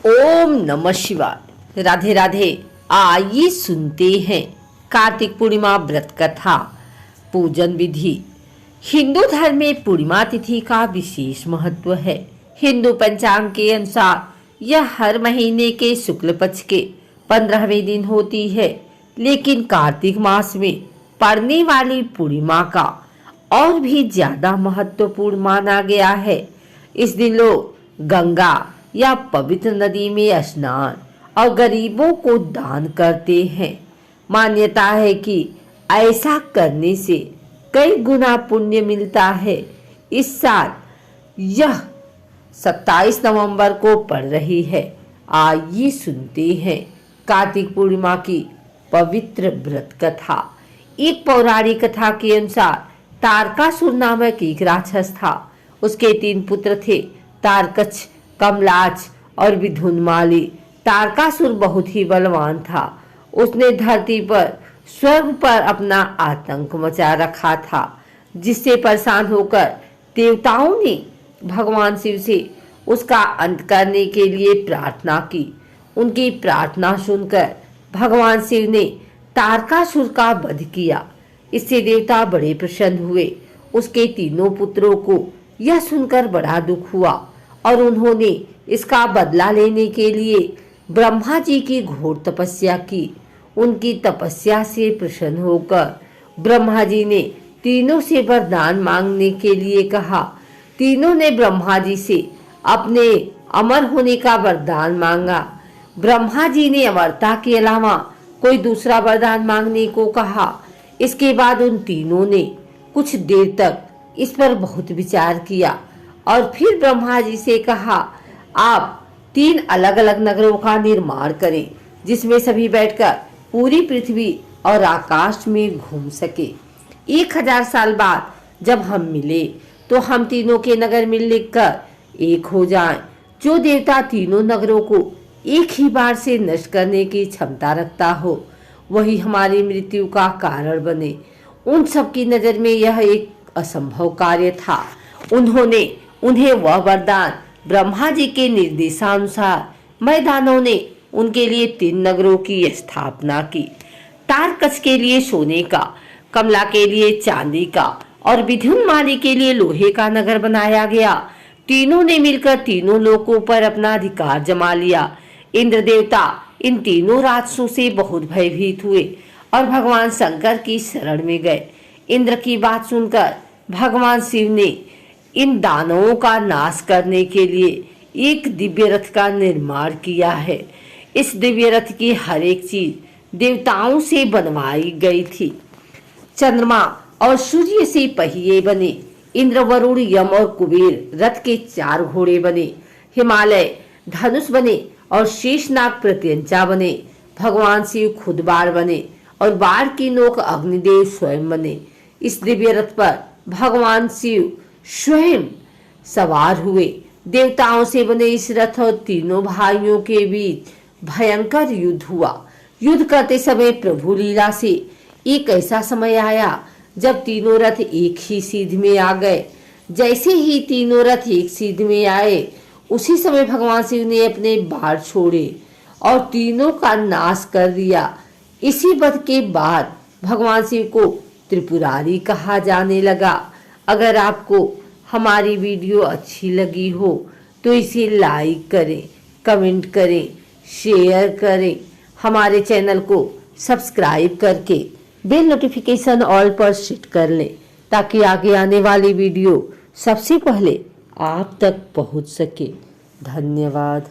ओम नमः शिवाय। राधे राधे। आइए सुनते हैं कार्तिक पूर्णिमा व्रत कथा। पूजन विधि। हिंदू धर्म में पूर्णिमा तिथि का विशेष महत्व है। हिंदू पंचांग के अनुसार यह हर महीने के शुक्ल पक्ष के 15वें दिन होती है, लेकिन कार्तिक मास में पड़ने वाली पूर्णिमा का और भी ज्यादा महत्वपूर्ण माना गया है। इस दिन लोग गंगा या पवित्र नदी में स्नान और गरीबों को दान करते हैं। मान्यता है कि ऐसा करने से कई गुना पुण्य मिलता है। इस साल यह 27 नवंबर को पड़ रही है। आइए सुनते हैं कार्तिक पूर्णिमा की पवित्र व्रत कथा। एक पौराणिक कथा के अनुसार तारकासुर नामक एक राक्षस था। उसके 3 पुत्र थे, तारकछ, कमलाच और विधुनमाली। तारकासुर बहुत ही बलवान था। उसने धरती पर स्वर्ग पर अपना आतंक मचा रखा था, जिससे परेशान होकर देवताओं ने भगवान शिव से उसका अंत करने के लिए प्रार्थना की। उनकी प्रार्थना सुनकर भगवान शिव ने तारकासुर का वध किया। इससे देवता बड़े प्रसन्न हुए। उसके 3 पुत्रों को यह सुनकर बड़ा दुख हुआ और उन्होंने इसका बदला लेने के लिए ब्रह्मा जी की घोर तपस्या की। उनकी तपस्या से प्रसन्न होकर ब्रह्मा जी ने तीनों से वरदान मांगने के लिए कहा। तीनों ने ब्रह्मा जी से अपने अमर होने का वरदान मांगा। ब्रह्मा जी ने अमरता के अलावा कोई दूसरा वरदान मांगने को कहा। इसके बाद उन तीनों ने कुछ देर तक इस पर बहुत विचार किया और फिर ब्रह्मा जी से कहा, आप 3 अलग अलग नगरों का निर्माण करें, जिसमें सभी बैठकर पूरी पृथ्वी और आकाश में घूम सके। 1000 साल बाद जब हम मिले तो हम तीनों के नगर मिलकर एक हो जाएं। जो देवता तीनों नगरों को एक ही बार से नष्ट करने की क्षमता रखता हो, वही हमारी मृत्यु का कारण बने। उन सब की नजर में यह एक असंभव कार्य था। उन्हें वह वरदान ब्रह्मा जी के निर्देशानुसार मैदानों ने उनके लिए 3 नगरों की स्थापना की। तारकछ के लिए सोने का, कमला के लिए चांदी का और विधुनमाली के लिए लोहे का नगर बनाया गया। तीनों ने मिलकर तीनों लोकों पर अपना अधिकार जमा लिया। इंद्र देवता इन तीनों राक्षसों से बहुत भयभीत हुए और भगवान शंकर की शरण में गए। इंद्र की बात सुनकर भगवान शिव ने इन दानवों का नाश करने के लिए एक दिव्य रथ का निर्माण किया है। इस दिव्य रथ की हर एक चीज देवताओं से बनवाई गई थी। चंद्रमा और सूर्य से पहिए बने। इंद्र, वरुण, यम और कुबेर रथ के 4 घोड़े बने। हिमालय धनुष बने और शेषनाग प्रत्यंचा बने। भगवान शिव खुद बाण बने और बाण की नोक अग्निदेव स्वयं बने। इस दिव्य रथ पर भगवान शिव स्वयं सवार हुए। देवताओं से बने इस रथ और तीनों भाइयों के बीच भयंकर युद्ध हुआ। युद्ध करते समय प्रभु लीला से एक ऐसा समय आया जब तीनों रथ एक ही सीध में आ गए। जैसे ही तीनों रथ एक सीध में आए, उसी समय भगवान शिव ने अपने बाण छोड़े और तीनों का नाश कर दिया। इसी वध के बाद भगवान शिव को त्रिपुरारी कहा जाने लगा। अगर आपको हमारी वीडियो अच्छी लगी हो तो इसे लाइक करें, कमेंट करें, शेयर करें। हमारे चैनल को सब्सक्राइब करके बेल नोटिफिकेशन ऑल पर सेट कर लें, ताकि आगे आने वाली वीडियो सबसे पहले आप तक पहुंच सके। धन्यवाद।